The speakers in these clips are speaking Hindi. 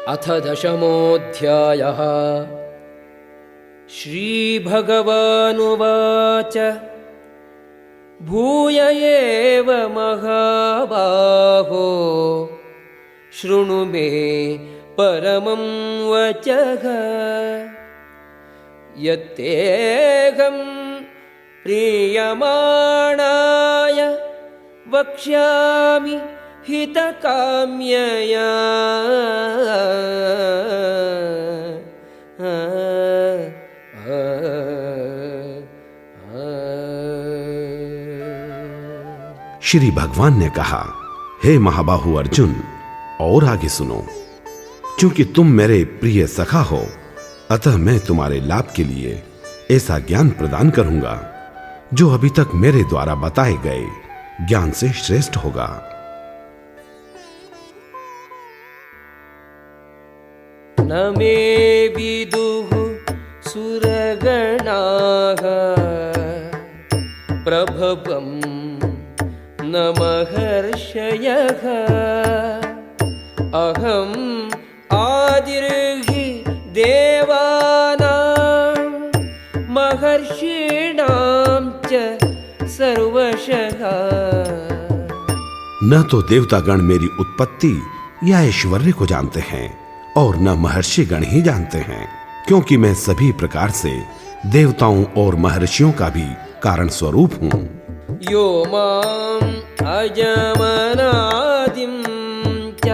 अथ दशमोऽध्यायः। श्रीभगवानुवाच भूय एव महाबाहो शृणु मे परमं वचः। यत्तेऽहं प्रीयमाणाय वक्ष्यामि हितकाम्यया। श्री भगवान ने कहा, हे महाबाहु अर्जुन, और आगे सुनो। क्योंकि तुम मेरे प्रिय सखा हो, अतः मैं तुम्हारे लाभ के लिए ऐसा ज्ञान प्रदान करूंगा जो अभी तक मेरे द्वारा बताए गए ज्ञान से श्रेष्ठ होगा। न मे विदुः सुरगणाः प्रभवं न महर्षयः। अहम् आदिर्हि देवानां महर्षीणां च सर्वशः। न तो देवतागण मेरी उत्पत्ति या ऐश्वर्य को जानते हैं और न महर्षि गण ही जानते हैं, क्योंकि मैं सभी प्रकार से देवताओं और महर्षियों का भी कारण स्वरूप हूँ। यो माम् अजमनादिं च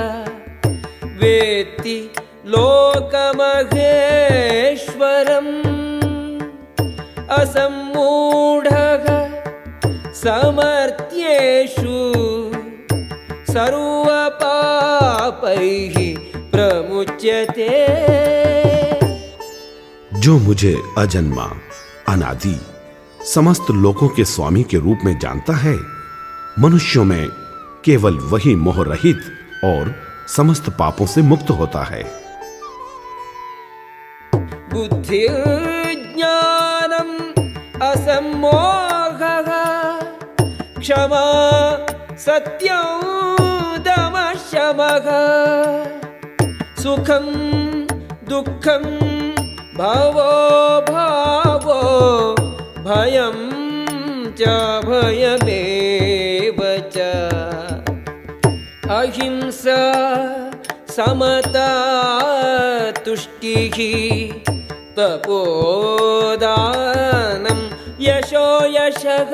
वेत्ति लोकमहेश्वरम्। असम्मूढः समर्थ्येषु सर्वपापैः प्रमुच्यते। जो मुझे अजन्मा, अनादि, समस्त लोकों के स्वामी के रूप में जानता है, मनुष्यों में केवल वही मोह रहित और समस्त पापों से मुक्त होता है। बुद्धिर्ज्ञानम् असम्मोहः क्षमा सत्यं दमः शमः। सुखं दुःखं भवो भावो भयं च भयमेव च। अहिंसा समता तुष्टिः तपोदानं यशो यशः।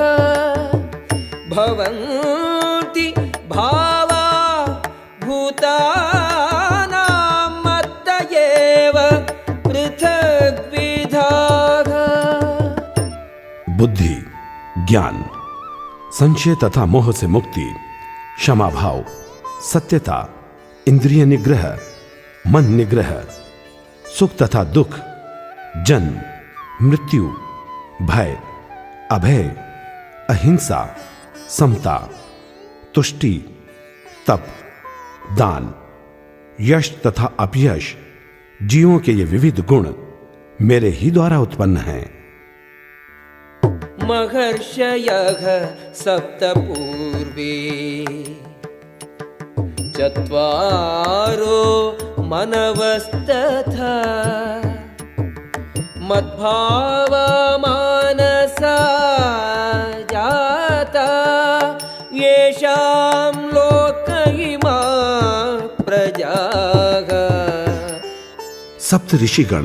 भवन्ति भावा भूतानां मत्त एव पृथग्विधाः। बुद्धि, ज्ञान, संशय तथा मोह से मुक्ति, क्षमा भाव, सत्यता, इंद्रिय निग्रह, मन निग्रह, सुख तथा दुख, जन्म, मृत्यु, भय, अभय, अहिंसा, समता, तुष्टि, तप, दान, यश तथा अपयश, जीवों के ये विविध गुण मेरे ही द्वारा उत्पन्न हैं। महर्षयः सप्त पूर्वे चत्वारो मनवस्तथा। मद्भावा मानसा जाता येषां लोक इमाः प्रजाः। सप्त ऋषिगण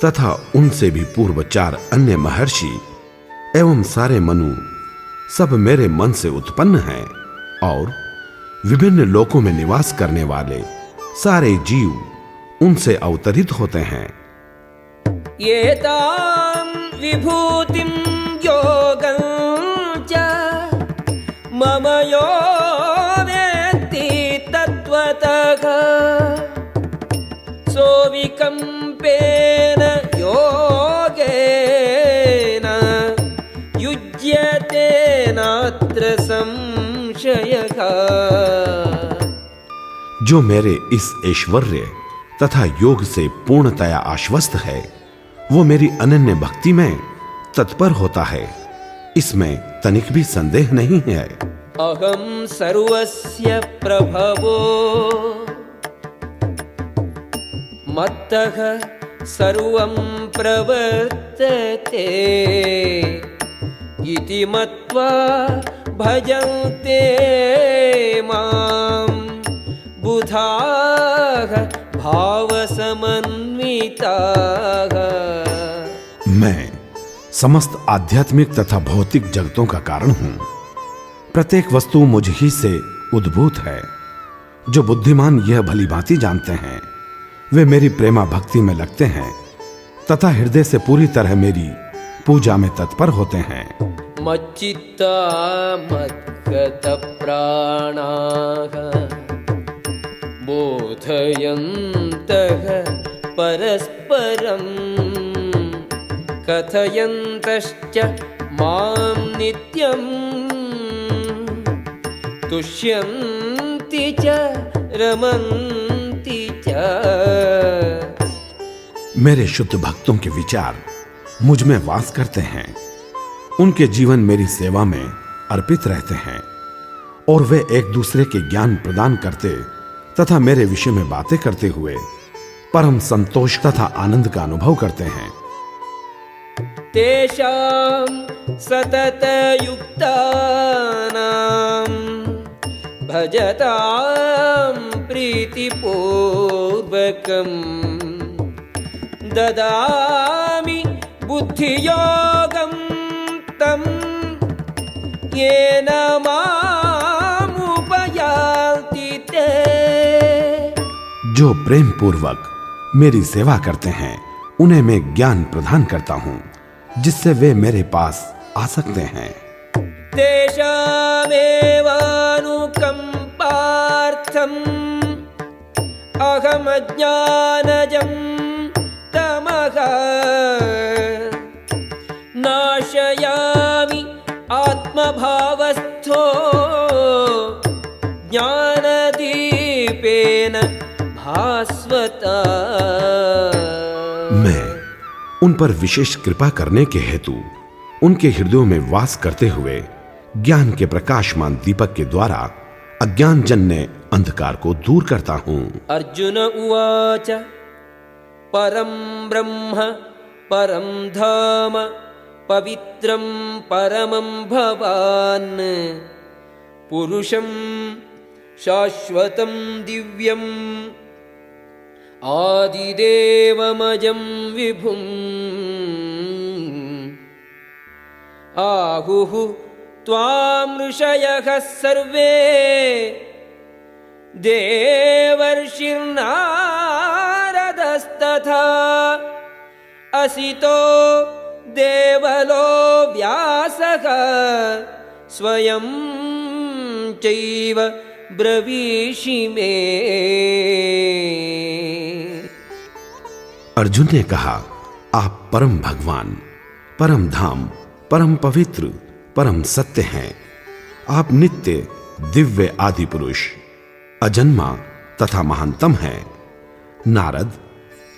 तथा उनसे भी पूर्व 4 अन्य महर्षि एवं सारे मनु सब मेरे मन से उत्पन्न हैं और विभिन्न लोकों में निवास करने वाले सारे जीव उनसे अवतरित होते हैं। एतां विभूतिं योगं च मम यो वेत्ति तत्त्वतः। सोऽविकम्पेन योगेन युज्यते नात्र संशयः। जो मेरे इस ऐश्वर्य तथा योग से पूर्णतया आश्वस्त है, वो मेरी अनन्य भक्ति में तत्पर होता है, इसमें तनिक भी संदेह नहीं है। अहं सर्वस्य प्रभवो मत्तः सर्वं प्रवर्तते इति मत्वा भजन्ते मां बुधाः भावसमन्विताः। मैं समस्त आध्यात्मिक तथा भौतिक जगतों का कारण हूं। प्रत्येक वस्तु मुझ ही से उद्भूत है। जो बुद्धिमान यह भली भांति जानते हैं वे मेरी प्रेमा भक्ति में लगते हैं तथा हृदय से पूरी तरह मेरी पूजा में तत्पर होते हैं। मच्चित्ता मद्गतप्राणाः बोधयन्तः परस्परं कथयन्तश्च मां नित्यं तुष्यन्ति च रमन्ति च। मेरे शुद्ध भक्तों के विचार मुझ में वास करते हैं। उनके जीवन मेरी सेवा में अर्पित रहते हैं और वे एक दूसरे के ज्ञान प्रदान करते तथा मेरे विषय में बातें करते हुए परम संतोष तथा आनंद का अनुभव करते हैं। तेषां सततयुक्तानां भजतां प्रीतिपूर्वकं ददामि बुद्धियोगं तं येन मामुपयान्ति ते। जो प्रेम पूर्वक मेरी सेवा करते हैं उन्हें मैं ज्ञान प्रदान करता हूं जिससे वे मेरे पास आ सकते हैं। तेषामेवानुकम्पार्थम् अहमज्ञानजं तमः नाशयामि आत्मभावस्थो ज्ञानदीपेन भास्वता। मैं उन पर विशेष कृपा करने के हेतु उनके हृदयों में वास करते हुए ज्ञान के प्रकाशमान दीपक के द्वारा अज्ञानजन्य अंधकार को दूर करता हूं। अर्जुन उवाच परं ब्रह्म परं धाम पवित्रं परमं भवान् पुरुषं शाश्वतं दिव्यम् आदिदेवमजं विभुम् आहुः त्वां ऋषयः सर्वे देवर्षिर्नारदस्तथा असितो देवलो व्यासः स्वयं चैव ब्रवीषि मे। अर्जुन ने कहा, आप परम भगवान, परम धाम, परम पवित्र, परम सत्य हैं। आप नित्य दिव्य आदि पुरुष, अजन्मा तथा महानतम हैं। नारद,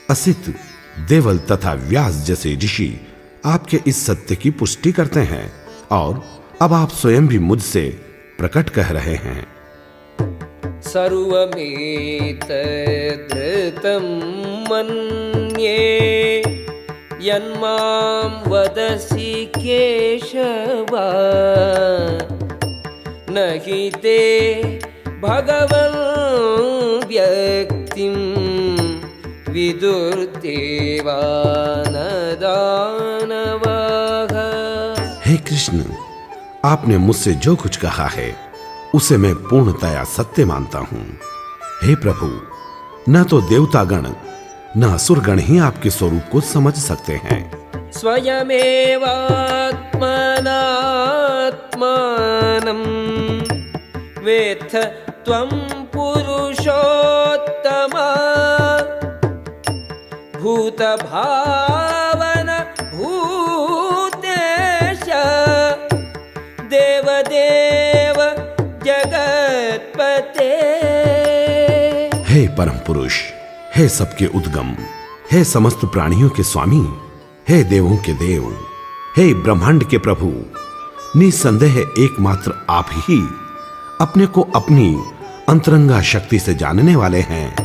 असित, देवल तथा व्यास जैसे ऋषि आपके इस सत्य की पुष्टि करते हैं और अब आप स्वयं भी मुझसे प्रकट कह रहे हैं। सर्वमेतद्ऋतं मन्ये यन्मां वदसि केशव न हि ते भगवन् व्यक्तिं विदुर्देवानदानवाः। हे कृष्ण, आपने मुझसे जो कुछ कहा है उसे मैं पूर्णतया सत्य मानता हूँ। हे प्रभु, न तो देवतागण न असुरगण ही आपके स्वरूप को समझ सकते हैं। स्वयमेवात्मनात्मानं वेत्थ त्वं पुरुषोत्तम भूतभावन भूतेश देवदेव जगत्पते। हे परम पुरुष, हे सबके उद्गम, हे समस्त प्राणियों के स्वामी, हे देवों के देव, हे ब्रह्मांड के प्रभु, निसंदेह एकमात्र आप ही अपने को अपनी अंतरंगा शक्ति से जानने वाले हैं।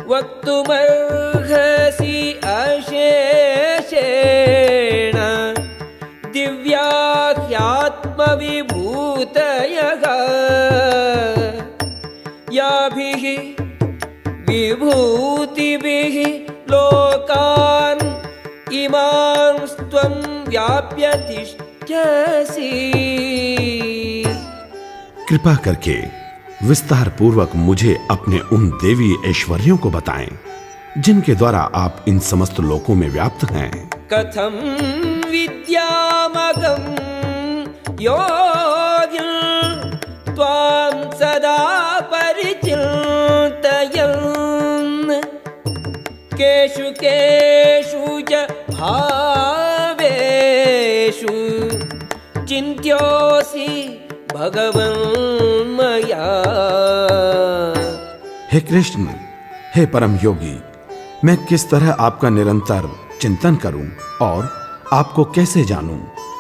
वक्तुमर्हसि अशेषेण दिव्याह्यात्मविभूतयः याभिः विभूतिभिः लोकान् इमांस्त्वं व्याप्य तिष्ठसि। कृपा करके विस्तार पूर्वक मुझे अपने उन देवी ऐश्वर्यों को बताएं जिनके द्वारा आप इन समस्त लोकों में व्याप्त हैं। कथं विद्यामगं योगिन् त्वां सदा परिचिन्तयन् केषु केषु च भावेषु चिन्त्योऽसि भगवन् मया। हे कृष्ण, हे परम योगी, मैं किस तरह आपका निरंतर चिंतन करूं और आपको कैसे जानूं?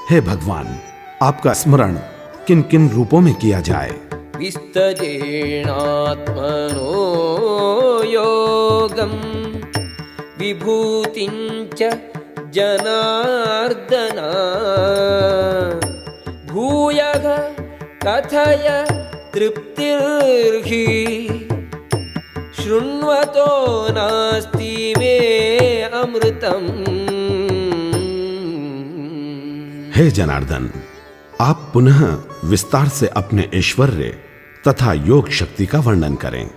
हे भगवान, आपका स्मरण किन किन रूपों में किया जाए? विस्तरेणात्मनो योगं विभूतिं च जनार्दन भूयः कथय तृप्तिर्हि शृण्वतो नास्ति मे अमृतम्। हे जनार्दन, आप पुनः विस्तार से अपने ऐश्वर्य तथा योग शक्ति का वर्णन करें।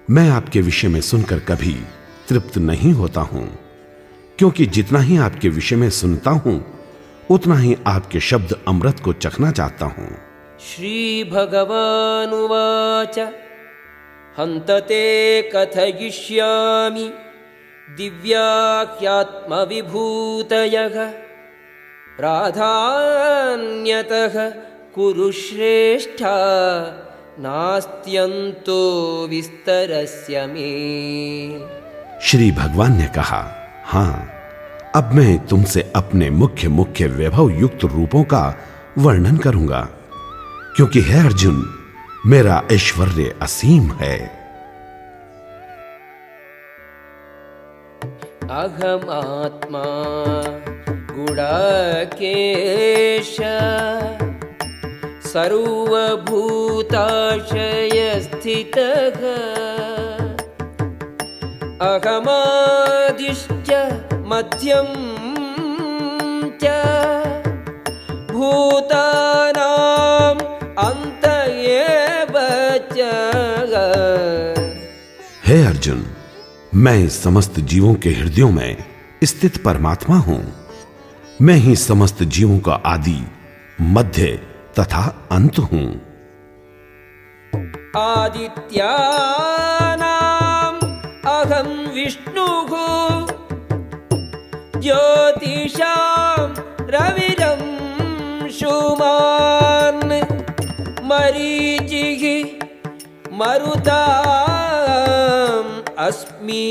मैं आपके विषय में सुनकर कभी तृप्त नहीं होता हूं, क्योंकि जितना ही आपके विषय में सुनता हूं उतना ही आपके शब्द अमृत को चखना चाहता हूं। श्री भगवानुवाच हन्तते कथयिष्यामि दिव्याख्यात्मविभूतयः प्राधान्यतः कुरु श्रेष्ठा नास्त्यन्तो विस्तरस्य मे। श्री भगवान ने कहा, हाँ, अब मैं तुमसे अपने मुख्य मुख्य वैभव युक्त रूपों का वर्णन करूंगा, क्योंकि हे अर्जुन, मेरा ऐश्वर्य असीम है। अहमात्मा गुडाकेश सर्वभूताशयस्थितः अहमादिश्च मध्यं च भूतानां अन्त एव च। हे अर्जुन, मैं समस्त जीवों के हृदयों में स्थित परमात्मा हूं। मैं ही समस्त जीवों का आदि, मध्य तथा अंत हूं। आदित्यानां अहं विष्णुः ज्योतिषां रविरंशुमान् मरीचिः मरुताम् अस्मि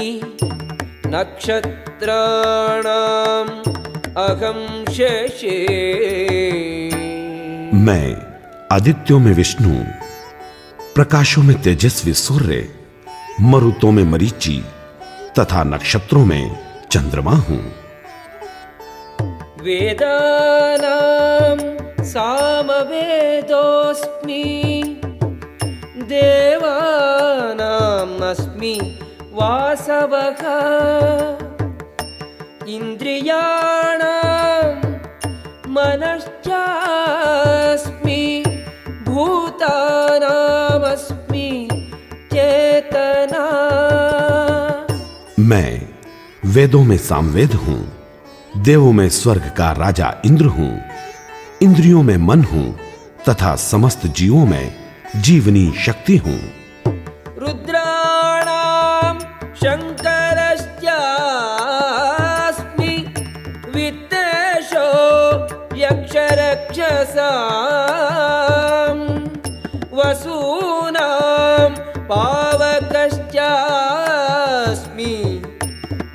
नक्षत्राणाम् अहं शशि। मैं आदित्यों में विष्णु, प्रकाशों में तेजस्वी सूर्य, मरुतों में मरीचि तथा नक्षत्रों में चंद्रमा हूं। वेदानां सामवेदोऽस्मि देवानाम् अस्मि वासवः इन्द्रियाणां मनश्चास्मि भूतानामस्मि चेतना। मैं वेदों में सामवेद हूं, देवों में स्वर्ग का राजा इंद्र हूं, इंद्रियों में मन हूं तथा समस्त जीवों में जीवनी शक्ति हूं। रुद्राणां शंकरश्चास्मि वित्तेषो यक्षरक्षसां वसूनां पावकश्चास्मि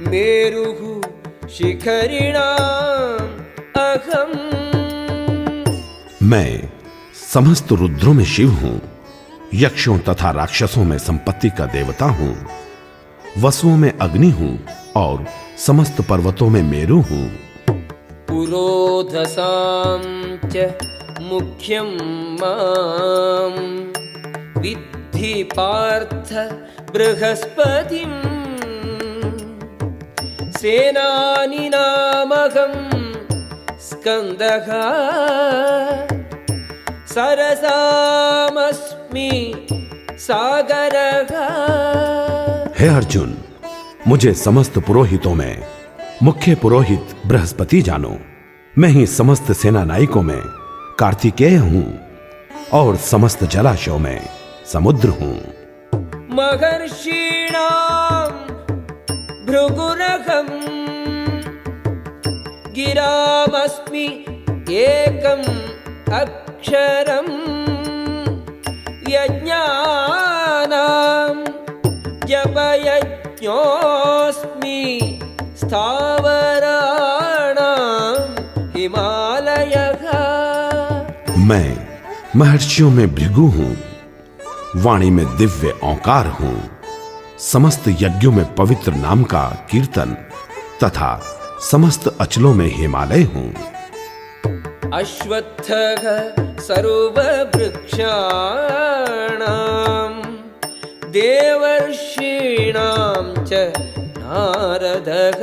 मेरुः शिखरिणाम् अहम्। मैं समस्त रुद्रों में शिव हूं, यक्षों तथा राक्षसों में संपत्ति का देवता हूं, वसुओं में अग्नि हूं और समस्त पर्वतों में मेरु हूं। पुरोधसां च मुख्यं मां विद्धि पार्थ बृहस्पतिं सेनानीनामहं स्कन्दः सरसामस्मि सागरः। हे अर्जुन, मुझे समस्त पुरोहितों में मुख्य पुरोहित बृहस्पति जानो। मैं ही समस्त सेना नायकों में कार्तिकेय हूं और समस्त जलाशयों में समुद्र हूं। महर्षीणां भृगुरहं गिरामस्मि एकम् अक्षरं यज्ञानां जपयज्ञोऽस्मि स्थावराणां हिमालयः। मैं महर्षियों में भृगु हूं, वाणी में दिव्य औंकार हूं, समस्त यज्ञों में पवित्र नाम का कीर्तन तथा समस्त अचलों में हिमालय हूं। अश्वत्थः सर्ववृक्षाणां देवर्षीणां च नारदः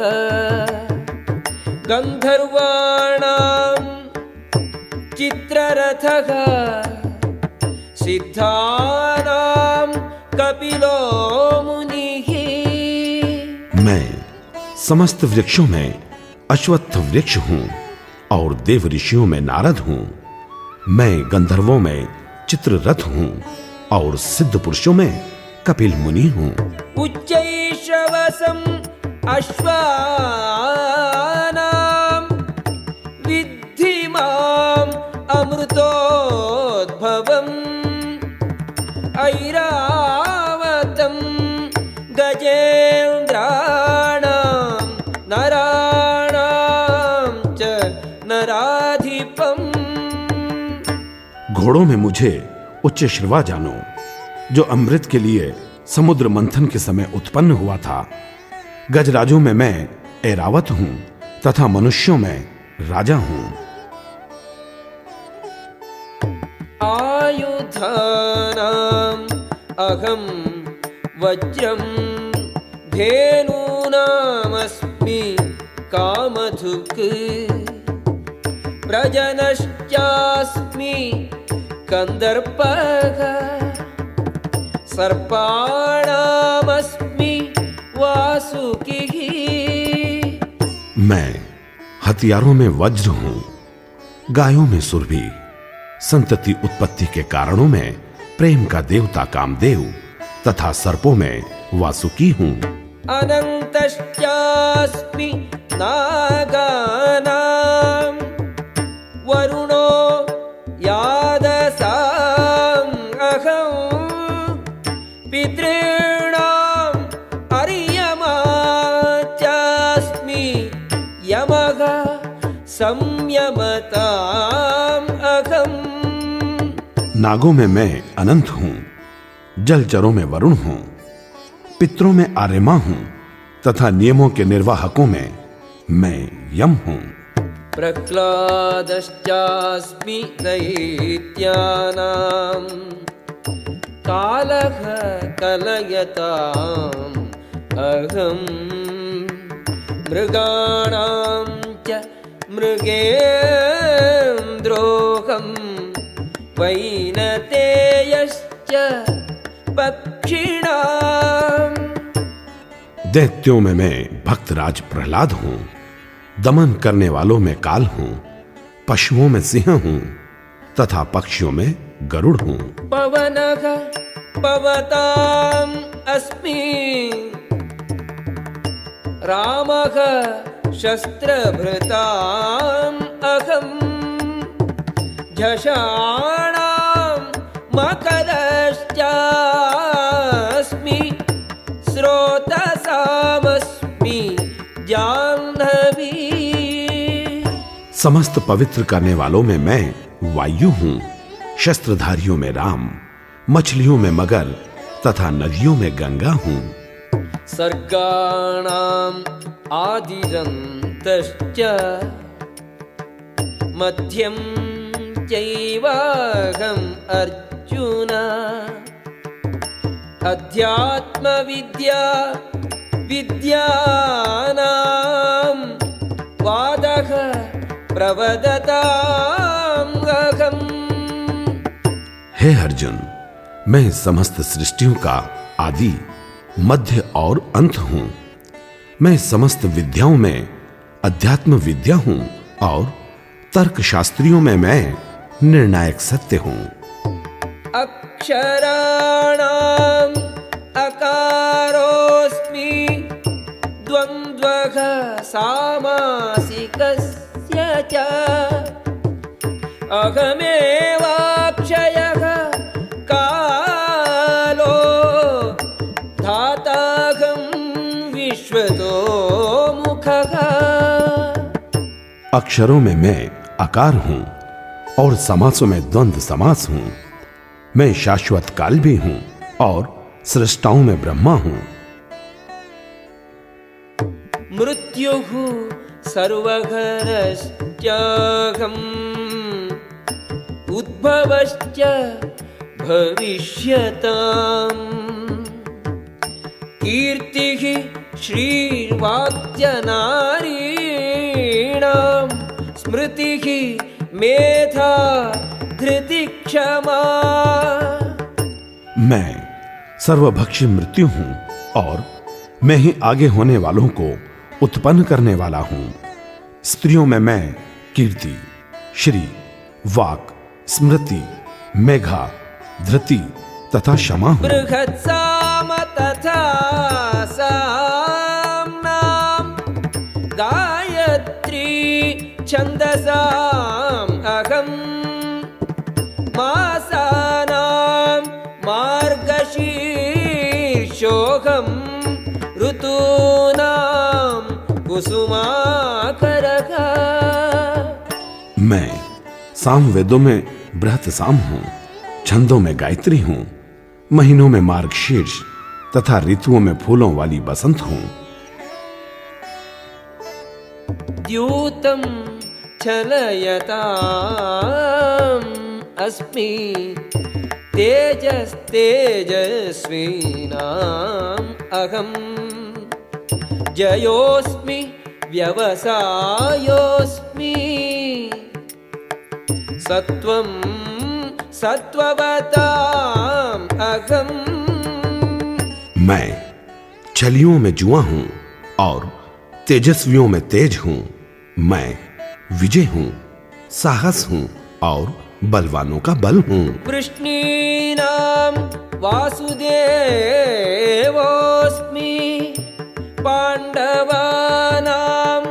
गन्धर्वाणां चित्ररथः सिद्धानां कपिलो मुनिः। मैं समस्त वृक्षों में अश्वत्थ वृक्ष हूं और देव ऋषियों में नारद हूं। मैं गंधर्वों में चित्ररथ हूं और सिद्ध पुरुषों में कपिल मुनि हूं। उच्चैश्रवसं अश्वानां विद्धि माम् अमृतोद्भवम् ऐरावतं गजेन्द्राणां नराणां च नराधिपम्। घोड़ों में मुझे उच्च श्रवा जानो, जो अमृत के लिए समुद्र मंथन के समय उत्पन्न हुआ था। गजराजों में मैं ऐरावत हूं तथा मनुष्यों में राजा हूं। आयुधानाम् अहं वज्रं धेनूनामस्मि कामधुक् प्रजनश्चास्मि कन्दर्पः सर्पाणामस्मि वासुकिः। मैं हथियारों में वज्र हूं, गायों में सुरभि, संतति उत्पत्ति के कारणों में प्रेम का देवता कामदेव तथा सर्पों में वासुकी हूं। अनन्तश्चास्मि नागानां वरुणो यादसाम् अहं पितॄणां अर्यमा चास्मि यमः संयमताम् अहम्। नागों में मैं अनंत हूं, जलचरों में वरुण हूं, पितरों में आर्यमा हूं तथा नियमों के निर्वाहकों में मैं यम हूं। प्रह्लादश्चास्मि दैत्यानां कालः कलयताम् अहं मृगाणां च मृगेन्द्रोऽहं वैनतेयश्च पक्षिणाम्। दैत्यों में मैं भक्तराज प्रहलाद हूं, दमन करने वालों में काल हूं, पशुओं में सिंह हूं तथा पक्षियों में गरुड़ हूं। पवनः पवताम् अस्मि रामः शस्त्रभृताम् अहं झषाणां मकरश्चास्मि स्रोतसामस्मि जाह्नवी। समस्त पवित्र करने वालों में मैं वायु हूं, शस्त्रधारियों में राम, मछलियों में मगर तथा नदियों में गंगा हूं। सर्गाणाम् आदिरन्तश्च मध्यं चैवाहम् अर्जुन अध्यात्मविद्या विद्यानां वादः प्रवदताम् अहम्। हे अर्जुन, मैं समस्त सृष्टियों का आदि, मध्य और अंत हूं। मैं समस्त विद्याओं में अध्यात्म विद्या हूं और तर्क शास्त्रियों में मैं निर्णायक सत्य हूं। अक्षराणाम् अकारोऽस्मि द्वन्द्वः सामासिकस्य च अहमेवाक्षयः कालो धाताहं विश्वतो मुखः। अक्षरों में मैं आकार हूं और समासों में द्वंद्व समास हूं। मैं शाश्वत काल भी हूं और सृष्टाओं में ब्रह्मा हूं। मृत्युः सर्वहरश्चाहम् उद्भवश्च भविष्यताम् कीर्तिः श्रीर्वाक्यनारीणां स्मृतिः मेधा धृतिः क्षमा। मैं सर्वभक्षी मृत्यु हूं और मैं ही आगे होने वालों को उत्पन्न करने वाला हूं। स्त्रियों में मैं कीर्ति, श्री, वाक, स्मृति, मेघा, धृति तथा क्षमा हूं। बृहत्साम तथा साम्नां गायत्री छन्दसाम् अहम् मासानां मार्गशीर्षोऽहम् ऋतूनां कुसुमाकरः। मैं साम वेदों में बृहत साम हूं, छंदों में गायत्री हूं, महीनों में मार्गशीर्ष तथा ऋतुओं में फूलों वाली बसंत हूं। द्यूतं छलयताम् अस्मि तेजस्तेजस्वीनाम् अहम् जयोऽस्मि व्यवसायोऽस्मि सत्वं सत्ववताम् अहम्। मैं छलियों में जुआ हूं और तेजस्वियों में तेज हूं। मैं विजय हूं, साहस हूं और बलवानों का बल हूं। वृष्णीनां वासुदेवोऽस्मि पाण्डवानां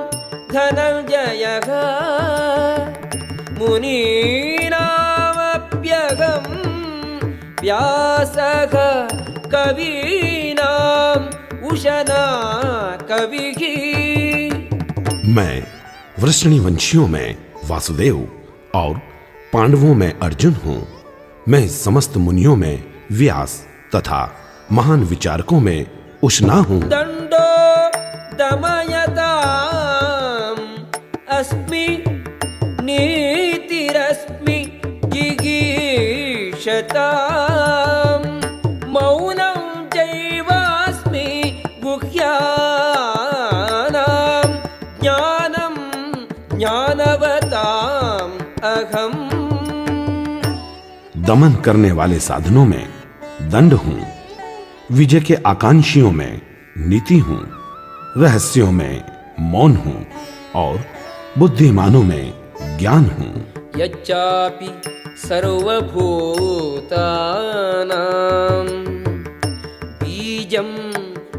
धनञ्जयः मुनीनामप्यहं व्यासः कवीनाम् उशना कविः। मैं वृष्णि वंशियों में वासुदेव और पांडवों में अर्जुन हूं। मैं समस्त मुनियों में व्यास तथा महान विचारकों में उष्णा हूं। दंडो दमयताम् अस्मि नीतिरस्मि जिगीषताम् मौनं चैवास्मि गुह्यानां ज्ञानं ज्ञानवताम् अहम्। दमन करने वाले साधनों में दंड हूं, विजय के आकांक्षियों में नीति हूं, रहस्यों में मौन हूं और बुद्धिमानों में ज्ञान हूं। यच्चापि सर्वभूतानां बीजं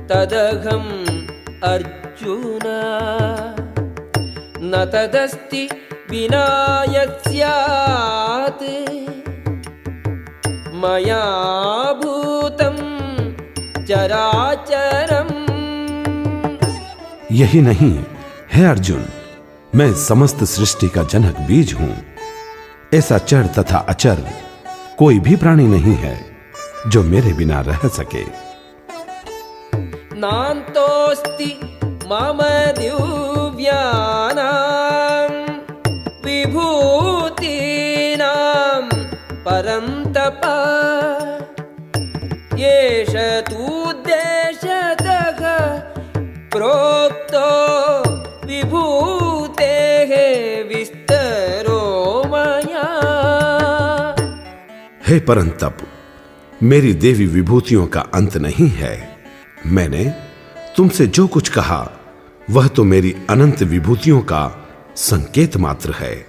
तदहम् अर्जुन न तदस्ति विना यस्यात् मया भूतं चराचरम्। यही नहीं है अर्जुन, मैं समस्त सृष्टि का जनक बीज हूं। ऐसा चर तथा अचर कोई भी प्राणी नहीं है जो मेरे बिना रह सके। नान्तोऽस्ति मम दिव्यानां विभूतीनां परन्तप एष तूद्देशतः प्रोक्तो विभूतेः विस्तरो मया। हे परंतप, मेरी देवी विभूतियों का अंत नहीं है। मैंने तुमसे जो कुछ कहा वह तो मेरी अनंत विभूतियों का संकेत मात्र है।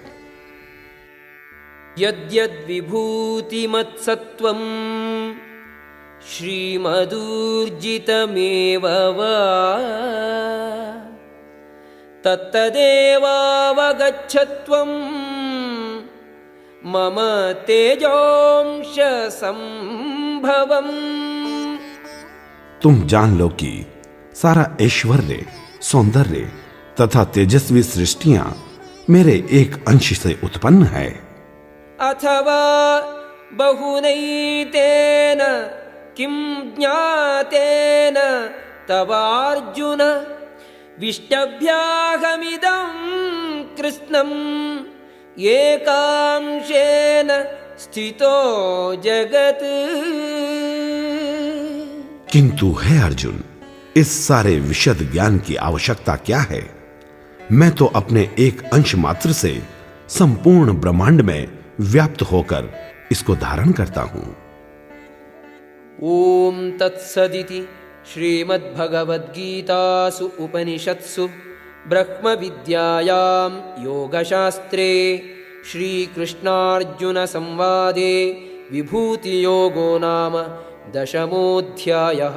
यद्यद्विभूतिमत्सत्त्वं श्रीमदूर्जितमेव वा तत्तदेवावगच्छत्वं मम तेजोंश संभवम्। तुम जान लो कि सारा ऐश्वर्य, सौंदर्य तथा तेजस्वी सृष्टियां मेरे एक अंश से उत्पन्न है। अथवा बहुनैतेन किं ज्ञातेन तवार्जुन विष्टभ्याहमिदं कृष्णम् एकांशेन स्थितो जगत्। किंतु हे अर्जुन, इस सारे विशद ज्ञान की आवश्यकता क्या है? मैं तो अपने एक अंश मात्र से संपूर्ण ब्रह्मांड में व्याप्त होकर इसको धारण करता हूं। ओम तत्सदिति श्रीमद्भगवद्गीतासु उपनिषत्सु ब्रह्म विद्यायां योगशास्त्रे श्रीकृष्णार्जुन संवादे विभूति योगो नाम 10मोऽध्यायः।